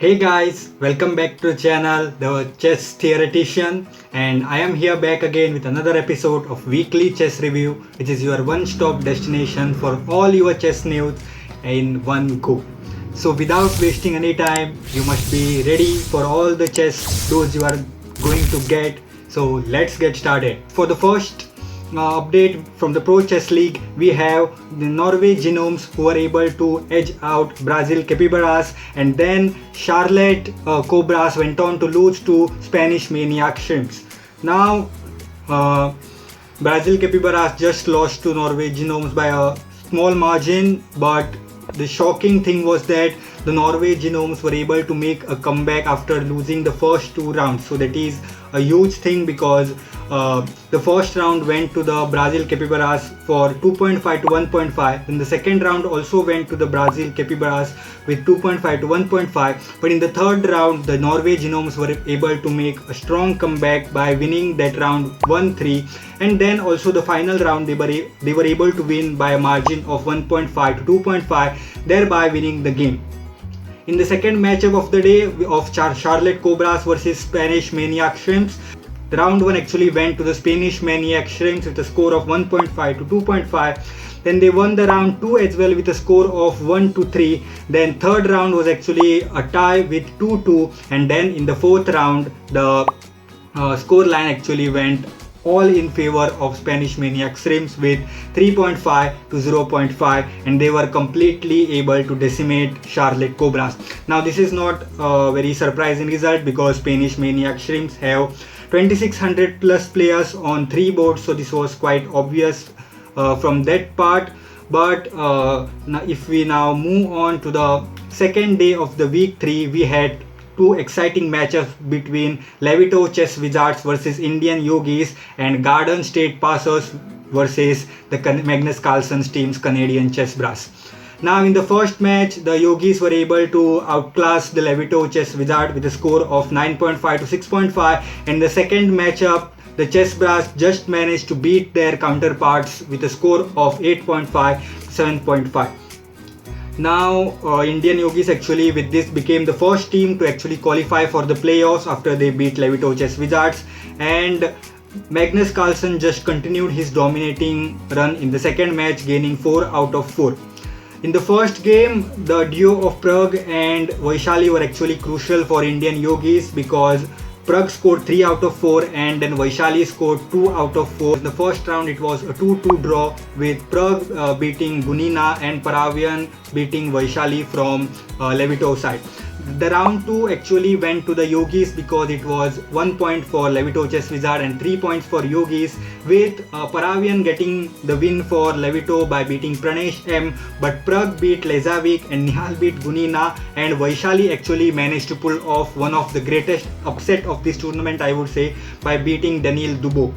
Hey guys, welcome back to the channel, The Chess Theoretician, and I am here back again with another episode of Weekly Chess Review, which is your one-stop destination for all your chess news in one go. So without wasting any time, you must be ready for all the chess news you are going to get. So let's get started. For the first update from the Pro Chess League, we have the Norway Genomes who were able to edge out Brazil Capybaras, and then Charlotte Cobras went on to lose to Spanish Maniac Shrimps. Now, Brazil Capybaras just lost to Norway Genomes by a small margin, but the shocking thing was that the Norway Genomes were able to make a comeback after losing the first two rounds. So that is a huge thing because the first round went to the Brazil Capybaras for 2.5 to 1.5. Then the second round also went to the Brazil Capybaras with 2.5 to 1.5. But in the third round, the Norway Genomes were able to make a strong comeback by winning that round 1-3. And then also the final round, they were able to win by a margin of 1.5 to 2.5, thereby winning the game. In the second matchup of the day of Charlotte Cobras versus Spanish Maniac Shrimps, the round 1 actually went to the Spanish Maniac Shrimps with a score of 1.5 to 2.5. Then they won the round 2 as well with a score of 1 to 3. Then third round was actually a tie with 2-2, and then in the fourth round the score line actually went all in favor of Spanish Maniac Shrimps with 3.5 to 0.5, and they were completely able to decimate Charlotte Cobras. Now this is not a very surprising result because Spanish Maniac Shrimps have 2600 plus players on 3 boards, so this was quite obvious from that part. But if we now move on to the second day of the week 3, we had two exciting matchups between Levito Chess Wizards versus Indian Yogis and Garden State Passers versus the Magnus Carlsen's team's Canadian Chess Brass. Now in the first match, the Yogis were able to outclass the Levito Chess Wizard with a score of 9.5 to 6.5. In the second matchup, the Chess Brass just managed to beat their counterparts with a score of 8.5 to 7.5. Now Indian Yogis actually with this became the first team to actually qualify for the playoffs after they beat Levito Chess Wizards, and Magnus Carlsen just continued his dominating run in the second match, gaining 4 out of 4. In the first game, the duo of Prag and Vaishali were actually crucial for Indian Yogis because Prag scored 3 out of 4 and then Vaishali scored 2 out of 4. In the first round, it was a 2-2 draw with Prag beating Gunina and Paravian beating Vaishali from Levito side. The round 2 actually went to the Yogis because it was 1 point for Levito Chess Wizard and 3 points for Yogis, with Paravian getting the win for Levito by beating Pranesh M. But Prag beat Lezavik and Nihal beat Gunina, and Vaishali actually managed to pull off one of the greatest upset of this tournament, I would say, by beating Daniil Dubois.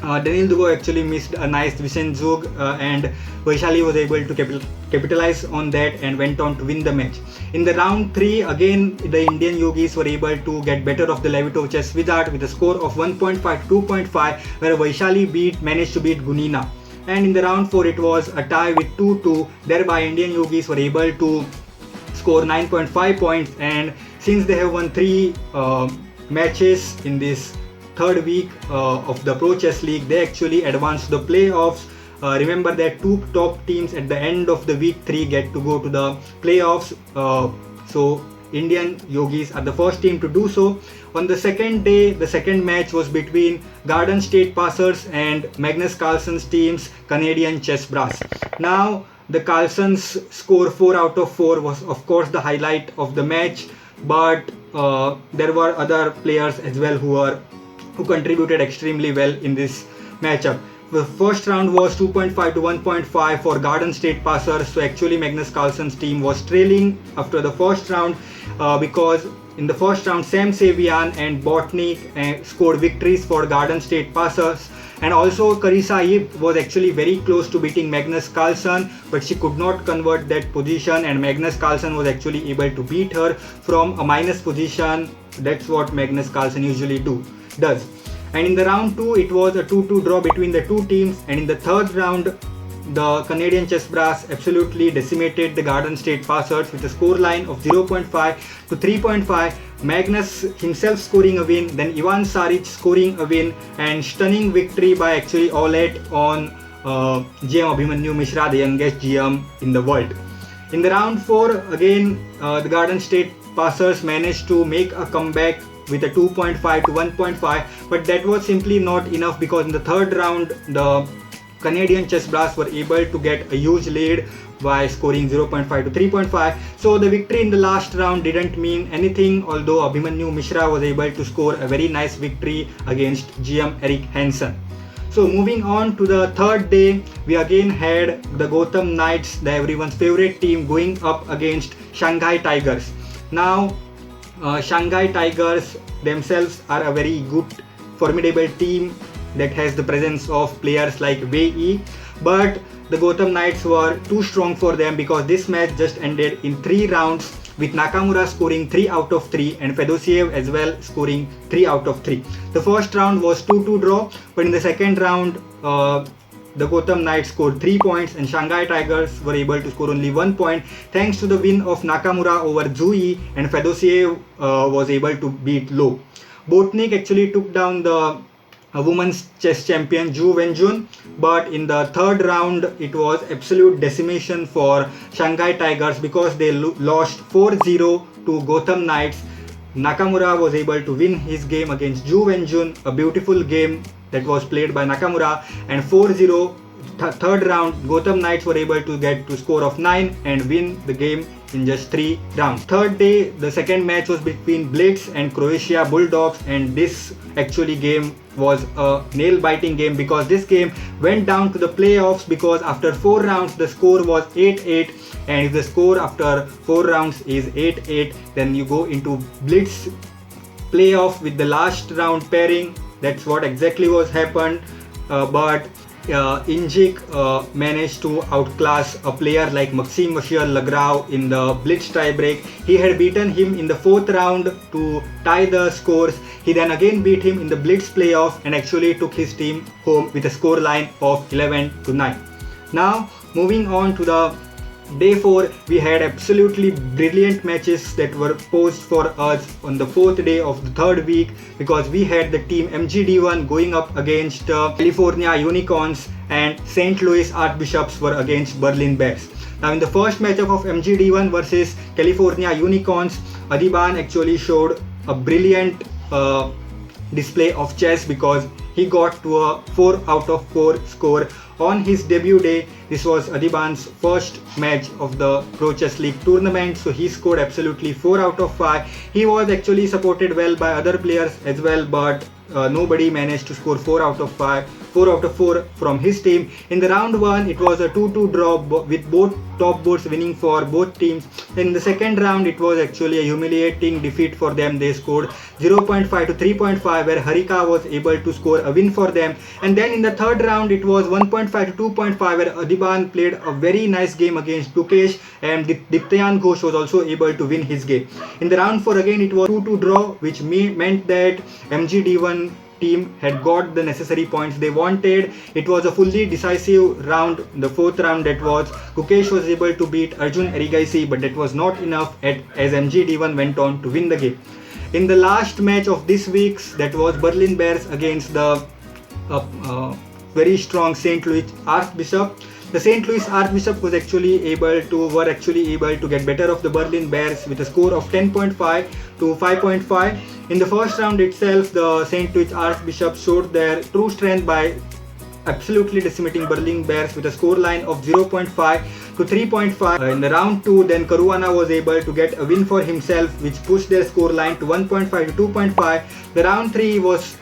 Daniil Dubois actually missed a nice Zug, and Vaishali was able to capitalize on that and went on to win the match. In the round 3, again the Indian Yogis were able to get better of the Levito Chess Wizard with a score of 1.5 to 2.5, where Vaishali managed to beat Gunina. And in the round 4, it was a tie with 2-2, thereby Indian Yogis were able to score 9.5 points, and since they have won 3 matches in this third week of the Pro Chess League, they actually advanced to the playoffs. Remember that 2 top teams at the end of the week 3 get to go to the playoffs. So Indian Yogis are the first team to do so. On the second day, the second match was between Garden State Passers and Magnus Carlsen's team's Canadian Chess Brass. Now the Carlsen's score 4 out of 4 was of course the highlight of the match, but there were other players as well who contributed extremely well in this matchup. The first round was 2.5 to 1.5 for Garden State Passers, so actually Magnus Carlsen's team was trailing after the first round because in the first round Sam Savian and Botnik scored victories for Garden State Passers, and also Carissa Ip was actually very close to beating Magnus Carlsen, but she could not convert that position, and Magnus Carlsen was actually able to beat her from a minus position. That's what Magnus Carlsen usually does. And in the round 2, it was a 2-2 draw between the two teams, and in the third round the Canadian chess brass absolutely decimated the Garden State Passers with a score line of 0.5 to 3.5. Magnus himself scoring a win, then Ivan Saric scoring a win, and stunning victory by actually Olet on GM Abhimanyu Mishra, the youngest GM in the world. In the round 4, again the Garden State Passers managed to make a comeback with a 2.5 to 1.5, but that was simply not enough because in the third round the Canadian chess brass were able to get a huge lead by scoring 0.5 to 3.5. So the victory in the last round didn't mean anything, although Abhimanyu Mishra was able to score a very nice victory against GM Eric Hansen. So moving on to the third day, we again had the Gotham Knights, the everyone's favorite team, going up against Shanghai Tigers. Now Shanghai Tigers themselves are a very good, formidable team that has the presence of players like Wei Yi, but the Gotham Knights were too strong for them because this match just ended in 3 rounds with Nakamura scoring 3 out of 3 and Fedosiev as well scoring 3 out of 3. The first round was 2-2 draw, but in the second round the Gotham Knights scored 3 points and Shanghai Tigers were able to score only 1 point thanks to the win of Nakamura over Zhu Yi, and Fedosiev was able to beat Low. Botnik actually took down the women's chess champion Zhu Wenjun, but in the third round it was absolute decimation for Shanghai Tigers because they lost 4-0 to Gotham Knights. Nakamura was able to win his game against Zhu Wenjun, a beautiful game that was played by Nakamura, and 4-0 third round Gotham Knights were able to get to score of 9 and win the game in just 3 rounds. Third day, the second match was between Blitz and Croatia Bulldogs, and this actually game was a nail-biting game because this game went down to the playoffs because after 4 rounds the score was 8-8, and if the score after 4 rounds is 8-8, then you go into Blitz playoff with the last round pairing. That's what exactly was happened, but Injik managed to outclass a player like Maxime Vachier-Lagrave in the Blitz tiebreak. He had beaten him in the 4th round to tie the scores. He then again beat him in the Blitz playoff and actually took his team home with a score line of 11-9. Now moving on to the Day 4, we had absolutely brilliant matches that were posed for us on the 4th day of the 3rd week because we had the team MGD1 going up against California Unicorns and St. Louis Archbishops were against Berlin Bears. Now in the first matchup of MGD1 versus California Unicorns, Adiban actually showed a brilliant display of chess because he got to a 4 out of 4 score on his debut day. This was Adiban's first match of the Pro Chess League tournament, so he scored absolutely 4 out of 5. He was actually supported well by other players as well, but nobody managed to score 4 out of 4 from his team. In the round 1, it was a 2-2 draw with both top boards winning for both teams. Then in the second round, it was actually a humiliating defeat for them. They scored 0.5 to 3.5, where Harika was able to score a win for them. And then in the third round, it was 1.5 to 2.5, where Adiban played a very nice game against Gukesh, and Diptayan Ghosh was also able to win his game. In the round 4, again, it was 2-2 draw, which meant that MGD1 team had got the necessary points they wanted. It was a fully decisive round. The 4th round, that was Gukesh was able to beat Arjun Erigaisi, but that was not enough as MGD1 went on to win the game. In the last match of this week's, that was Berlin Bears against the very strong St. Louis Archbishop. The St. Louis Archbishop was actually able to get better of the Berlin Bears with a score of 10.5 to 5.5. In the first round itself, the St. Louis Archbishop showed their true strength by absolutely decimating Berlin Bears with a score line of 0.5 to 3.5. In the round 2, then Caruana was able to get a win for himself, which pushed their score line to 1.5 to 2.5. The round 3 was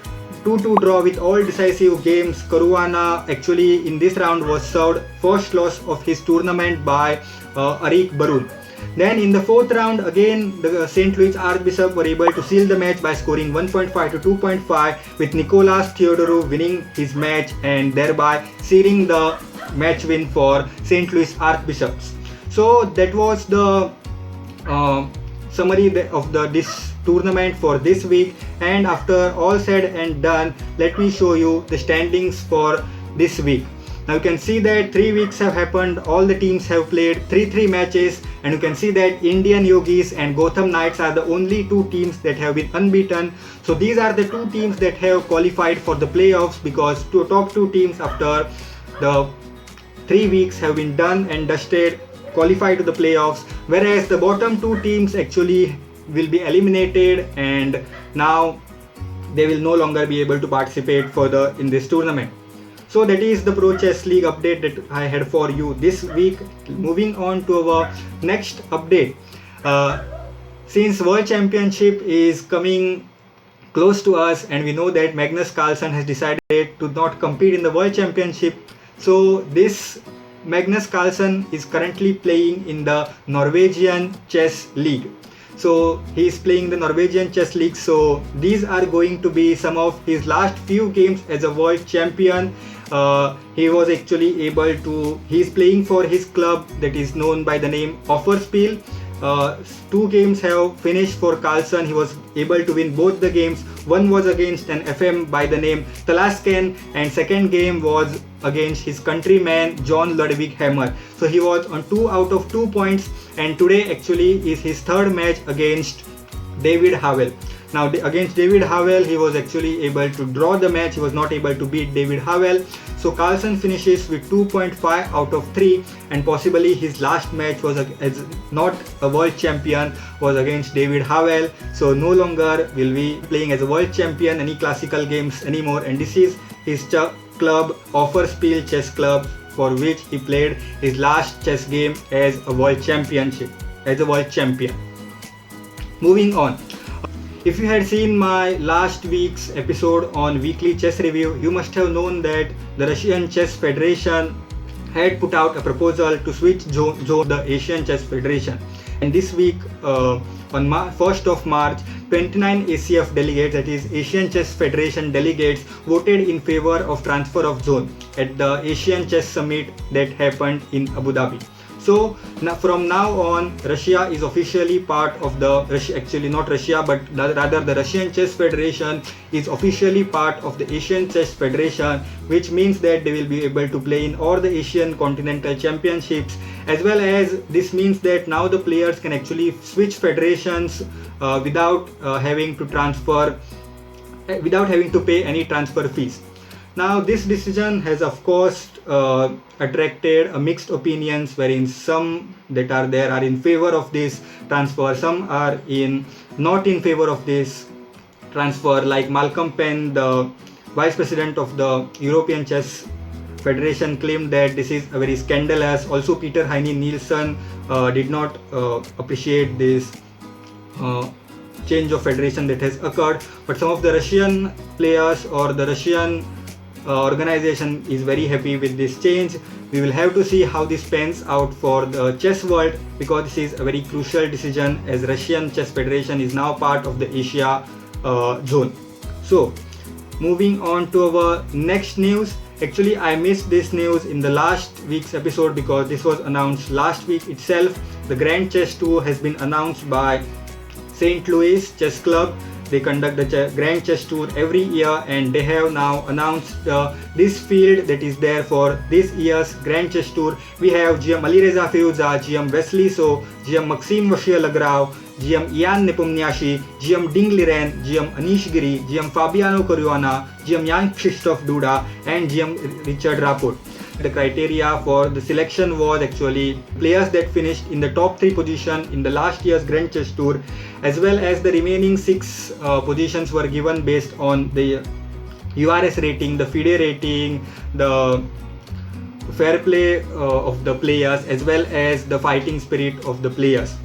2-2 draw with all decisive games. Caruana actually in this round was served first loss of his tournament by Arik Barun. Then in the 4th round, again the St. Louis Archbishop were able to seal the match by scoring 1.5 to 2.5, with Nicolas Theodorou winning his match and thereby sealing the match win for St. Louis Archbishops. So that was the summary of this tournament for this week, and after all said and done, let me show you the standings for this week. Now you can see that 3 weeks have happened, all the teams have played 3 matches, and you can see that Indian Yogis and Gotham Knights are the only 2 teams that have been unbeaten. So these are the 2 teams that have qualified for the playoffs, because top 2 teams after the 3 weeks have been done and dusted qualify to the playoffs, whereas the bottom 2 teams actually will be eliminated, and now they will no longer be able to participate further in this tournament. So that is the Pro Chess League update that I had for you this week. Moving on to our next update. Since World Championship is coming close to us, and we know that Magnus Carlsen has decided to not compete in the World Championship, so this Magnus Carlsen is currently playing in the Norwegian Chess League. So he is playing the Norwegian Chess League. So these are going to be some of his last few games as a world champion. He was actually able to, he is playing for his club that is known by the name Offerspiel. 2 games have finished for Carlsen. He was able to win both the games. One was against an FM by the name Talasken, and second game was against his countryman John Ludwig Hammer. So he was on 2 out of 2 points, and today actually is his 3rd match against David Havel. Now against David Havel, he was actually able to draw the match. He was not able to beat David Havel. So Carlsen finishes with 2.5 out of 3, and possibly his last match was as not a world champion was against David Havel. So no longer will be playing as a world champion any classical games anymore, and this is his club, Offerspiel Chess Club, for which he played his last chess game as a world champion. Moving on. If you had seen my last week's episode on weekly chess review, you must have known that the Russian Chess Federation had put out a proposal to switch zone the Asian Chess Federation. And this week, on 1st of March, 29 ACF delegates, that is Asian Chess Federation delegates, voted in favor of transfer of zone at the Asian Chess Summit that happened in Abu Dhabi. So from now on, Russia is officially part of the, actually not Russia, but rather the Russian Chess Federation is officially part of the Asian Chess Federation, which means that they will be able to play in all the Asian Continental Championships, as well as this means that now the players can actually switch federations without having to pay any transfer fees. Now this decision has of course attracted a mixed opinions, wherein some that are there are in favor of this transfer, some are not in favor of this transfer, like Malcolm Penn, the vice president of the European Chess Federation, claimed that this is a very scandalous. Also Peter Heine Nielsen did not appreciate this change of federation that has occurred, but some of the Russian players or the Russian organization is very happy with this change. We will have to see how this pans out for the chess world, because this is a very crucial decision, as Russian Chess Federation is now part of the Asia zone. So moving on to our next news. Actually, I missed this news in the last week's episode because this was announced last week itself. The Grand Chess Tour has been announced by St. Louis Chess Club. They conduct the Grand Chess Tour every year, and they have now announced this field that is there for this year's Grand Chess Tour. We have GM Alireza Firuza, GM Wesley So, GM Maxime Vachier-Lagrave, GM Ian Nepomniachtchi, GM Ding Liren, GM Anish Giri, GM Fabiano Caruana, GM Jan-Krzysztof Duda, and GM Richard Rapport. The criteria for the selection was actually players that finished in the top 3 position in the last year's Grand Chess Tour, as well as the remaining 6 positions were given based on the URS rating, the FIDE rating, the fair play of the players, as well as the fighting spirit of the players.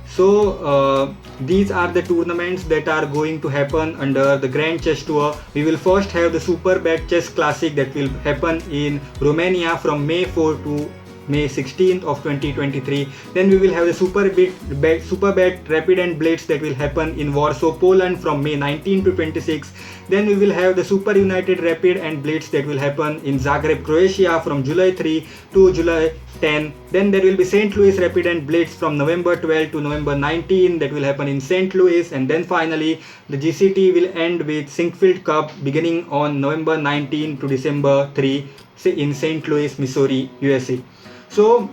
So these are the tournaments that are going to happen under the Grand Chess Tour. We will first have the Superbet Chess Classic that will happen in Romania from May 4 to May 16th of 2023. Then we will have the Superbet Rapid and Blitz that will happen in Warsaw, Poland from May 19 to 26. Then we will have the Super United Rapid and Blitz that will happen in Zagreb, Croatia from July 3 to July 10. Then there will be St. Louis Rapid and Blitz from November 12 to November 19 that will happen in St. Louis. And then finally the GCT will end with Sinkfield Cup beginning on November 19 to December 3 in St. Louis, Missouri, USA. So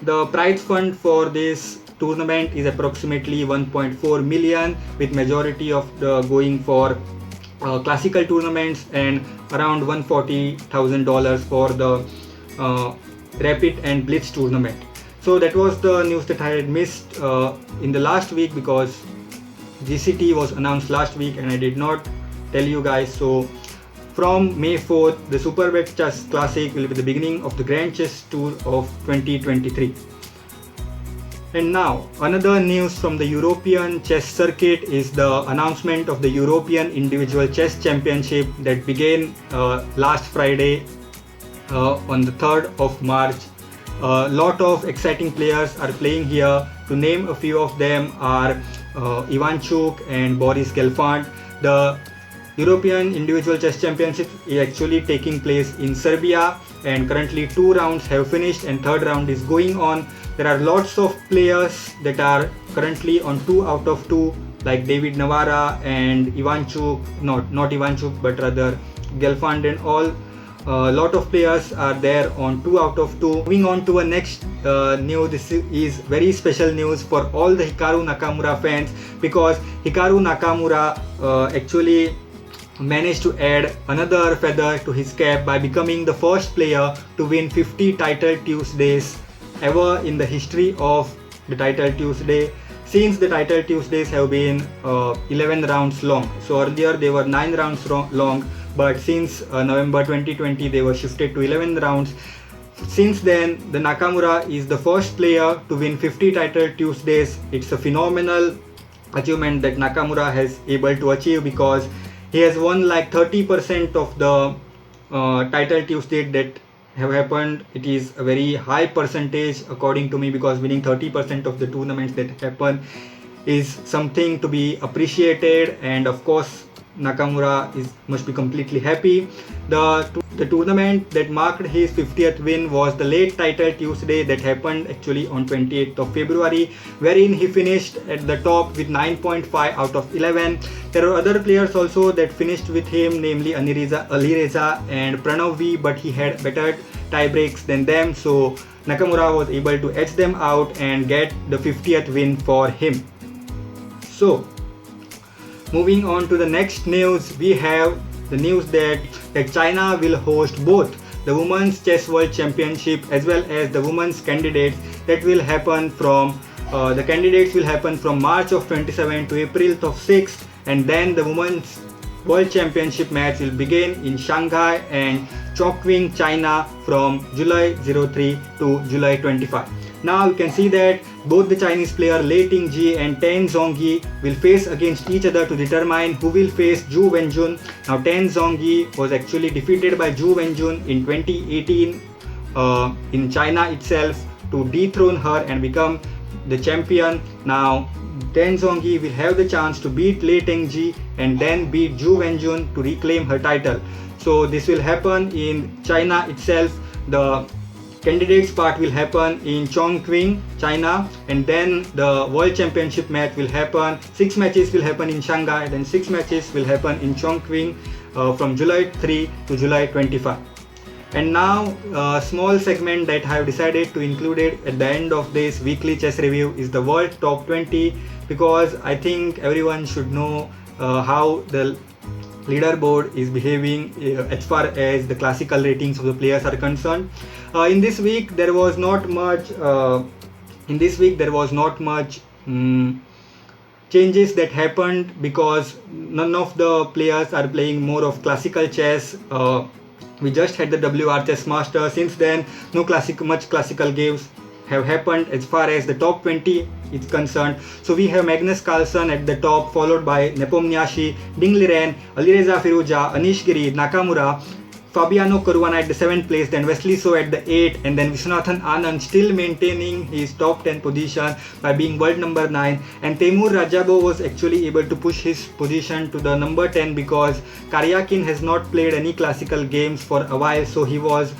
the prize fund for this tournament is approximately 1.4 million, with majority of the going for classical tournaments and around $140,000 for the rapid and blitz tournament. So that was the news that I had missed in the last week, because GCT was announced last week and I did not tell you guys. So from May 4th, the Superbet Chess Classic will be the beginning of the Grand Chess Tour of 2023. And now, another news from the European chess circuit is the announcement of the European Individual Chess Championship that began last Friday on the 3rd of March. A lot of exciting players are playing here. To name a few of them are Ivanchuk and Boris Gelfand. The European Individual Chess Championship is actually taking place in Serbia, and currently 2 rounds have finished and 3rd round is going on. There are lots of players that are currently on 2 out of 2, like David Navara and Ivanchuk, not Ivanchuk but rather Gelfand and all. A lot of players are there on 2 out of 2. Moving on to a next news. This is very special news for all the Hikaru Nakamura fans, because Hikaru Nakamura actually managed to add another feather to his cap by becoming the first player to win 50 Title Tuesdays ever in the history of the Title Tuesday, since the Title Tuesdays have been 11 rounds long. So earlier they were 9 rounds long, but since November 2020 they were shifted to 11 rounds. Since then, the Nakamura is the first player to win 50 Title Tuesdays. It's a phenomenal achievement that Nakamura has able to achieve, because he has won like 30% of the Title Tuesday that have happened. It is a very high percentage according to me, because winning 30% of the tournaments that happen is something to be appreciated, and of course Nakamura must be completely happy. The tournament that marked his 50th win was the late Title Tuesday that happened actually on 28th of February, wherein he finished at the top with 9.5 out of 11. There were other players also that finished with him, namely Alireza and Pranav V, but he had better tie breaks than them, so Nakamura was able to edge them out and get the 50th win for him. So moving on to the next news, we have the news that China will host both the Women's Chess World Championship as well as the Women's Candidates that will happen from the candidates will happen from March of 27 to April of 6th, and then the Women's World Championship match will begin in Shanghai and Chongqing, China from July 03 to July 25. Now you can see that both the Chinese player Lei Tingji and Tan Zhongyi will face against each other to determine who will face Zhu Wenjun. Now Tan Zhongyi was actually defeated by Zhu Wenjun in 2018 in China itself to dethrone her and become the champion. Now Tan Zhongyi will have the chance to beat Lei Tingji and then beat Zhu Wenjun to reclaim her title. So this will happen in China itself. The candidates part will happen in Chongqing, China, and then the World Championship match will happen. 6 matches will happen in Shanghai, then 6 matches will happen in Chongqing from July 3 to July 25. And now a small segment that I have decided to include it at the end of this weekly chess review is the World Top 20, because I think everyone should know how the leaderboard is behaving as far as the classical ratings of the players are concerned. In this week there was not much changes that happened, because none of the players are playing more of classical chess. We just had the WR Chess Master. Since then no much classical games have happened as far as the top 20 is concerned. So we have Magnus Carlsen at the top, followed by Nepomniachtchi, Ding Liren, Alireza Firouzja, Anish Giri, Nakamura, Fabiano Caruana at the 7th place, then Wesley So at the 8th, and then Viswanathan Anand still maintaining his top 10 position by being world number 9. And Temur Rajabov was actually able to push his position to the number 10 because Karyakin has not played any classical games for a while, so he was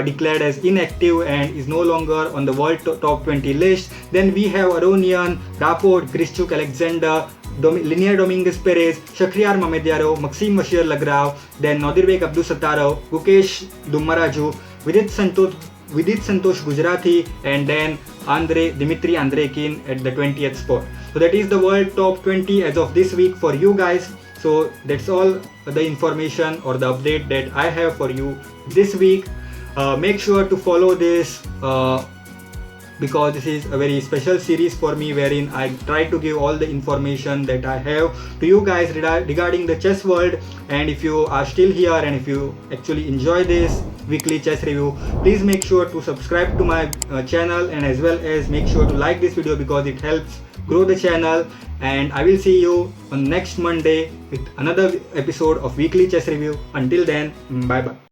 declared as inactive and is no longer on the world top 20 list. Then we have Aronian, Rapport, Grischuk, Alexander, Linear Dominguez Perez, Shakhriyar Mamediarov, Maxime Bashir Lagrave, then Nodirbek Abdusattarov, Gukesh Dummaraju, Vidit Santosh Gujarati, and then Dmitry Andreikin at the 20th spot. So that is the world top 20 as of this week for you guys. So that's all the information or the update that I have for you this week. Make sure to follow this because this is a very special series for me wherein I try to give all the information that I have to you guys regarding the chess world. And if you are still here and if you actually enjoy this weekly chess review, please make sure to subscribe to my channel, and as well as make sure to like this video because it helps grow the channel. And I will see you on next Monday with another episode of weekly chess review. Until then, bye bye.